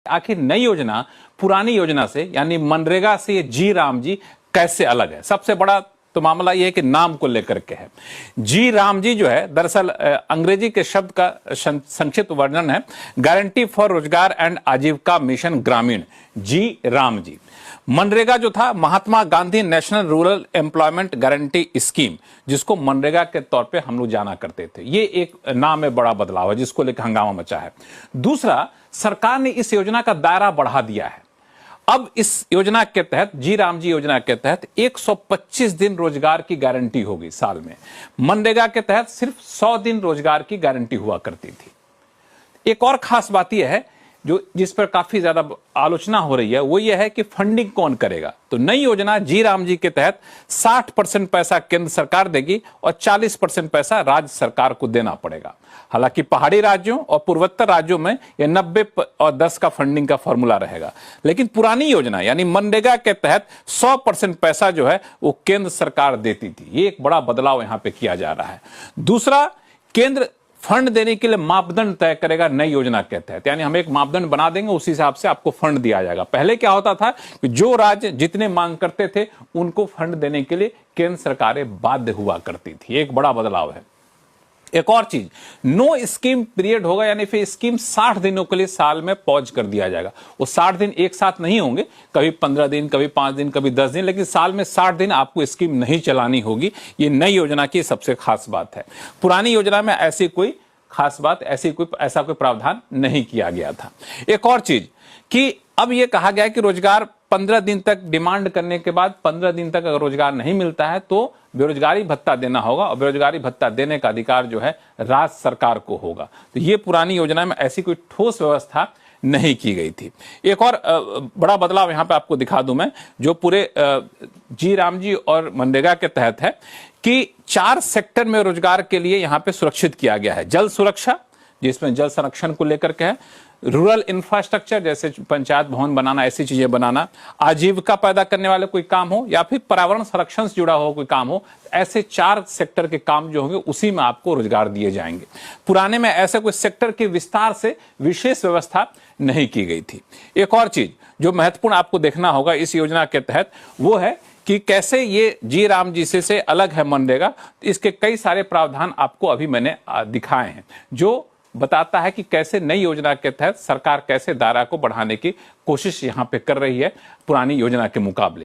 आखिर नई योजना पुरानी योजना से यानी मनरेगा से ये जी राम जी कैसे अलग है। सबसे बड़ा तो मामला यह है कि नाम को लेकर के है। जी राम जी जो है दरअसल अंग्रेजी के शब्द का संक्षिप्त वर्णन है गारंटी फॉर रोजगार एंड आजीविका मिशन ग्रामीण, जी राम जी। मनरेगा जो था Mahatma Gandhi national rural employment guarantee scheme, जिसको मनरेगा के तौर पे हम लोग जाना करते थे, ये एक नाम में बड़ा बदलाव है जिसको लेकर हंगामा मचा है। दूसरा, सरकार ने इस योजना का दायरा बढ़ा दिया है। अब इस योजना के तहत, जी राम जी योजना के तहत 125 दिन रोजगार की गारंटी होगी साल में। मनरेगा के तहत सिर्फ 100 दिन रोजगार की गारंटी हुआ करती थी। एक और खास बात यह है जो जिस पर काफी ज्यादा आलोचना हो रही है, वो ये है कि फंडिंग कौन करेगा। तो नई योजना जी राम जी के तहत 60% पैसा केंद्र सरकार देगी और 40% पैसा राज्य सरकार को देना पड़ेगा। हालांकि पहाड़ी राज्यों और पूर्वोत्तर राज्यों में यह 90 और 10 का फंडिंग का फॉर्मूला रहेगा, लेकिन पुरानी योजना यानी मनरेगा के तहत 100% पैसा जो है वो केंद्र सरकार देती थी। ये एक बड़ा बदलाव यहां पे किया जा रहा है। दूसरा, केंद्र फंड देने के लिए मापदंड तय करेगा नई योजना के तहत, यानी हम एक मापदंड बना देंगे, उसी हिसाब से आपको फंड दिया जाएगा। पहले क्या होता था कि जो राज्य जितने मांग करते थे उनको फंड देने के लिए केंद्र सरकारें बाध्य हुआ करती थी। एक बड़ा बदलाव है। एक और चीज, नो स्कीम पीरियड होगा, यानी फिर स्कीम 60 दिनों के लिए साल में पॉज कर दिया जाएगा। वो 60 दिन एक साथ नहीं होंगे, कभी 15 दिन, कभी 5 दिन, कभी 10 दिन, लेकिन साल में 60 दिन आपको स्कीम नहीं चलानी होगी। ये नई योजना की सबसे खास बात है। पुरानी योजना में ऐसी कोई खास बात, ऐसा कोई प्रावधान नहीं किया गया था। एक और चीज कि अब यह कहा गया कि रोजगार 15 दिन तक डिमांड करने के बाद 15 दिन तक अगर रोजगार नहीं मिलता है तो बेरोजगारी भत्ता देना होगा, और बेरोजगारी भत्ता देने का अधिकार जो है राज्य सरकार को होगा। तो ये पुरानी योजना में ऐसी कोई ठोस व्यवस्था नहीं की गई थी। एक और बड़ा बदलाव यहां पे आपको दिखा दूं मैं, जो पूरे जी राम जी और मनरेगा के तहत है कि 4 सेक्टर में रोजगार के लिए यहां पे सुरक्षित किया गया है। जल सुरक्षा, जिसमें जल संरक्षण को लेकर के है, रूरल इंफ्रास्ट्रक्चर जैसे पंचायत भवन बनाना, ऐसी चीजें बनाना, आजीविका पैदा करने वाले कोई काम हो, या फिर पर्यावरण संरक्षण से जुड़ा हो कोई काम हो, ऐसे 4 सेक्टर के काम जो होंगे उसी में आपको रोजगार दिए जाएंगे। पुराने में ऐसे कोई सेक्टर के विस्तार से विशेष व्यवस्था नहीं की गई थी। एक और चीज जो महत्वपूर्ण आपको देखना होगा इस योजना के तहत, वो है कि कैसे ये जी राम जी से अलग है मनरेगा। इसके कई सारे प्रावधान आपको अभी मैंने दिखाए हैं, जो बताता है कि कैसे नई योजना के तहत सरकार कैसे दायरा को बढ़ाने की कोशिश यहां पे कर रही है पुरानी योजना के मुकाबले।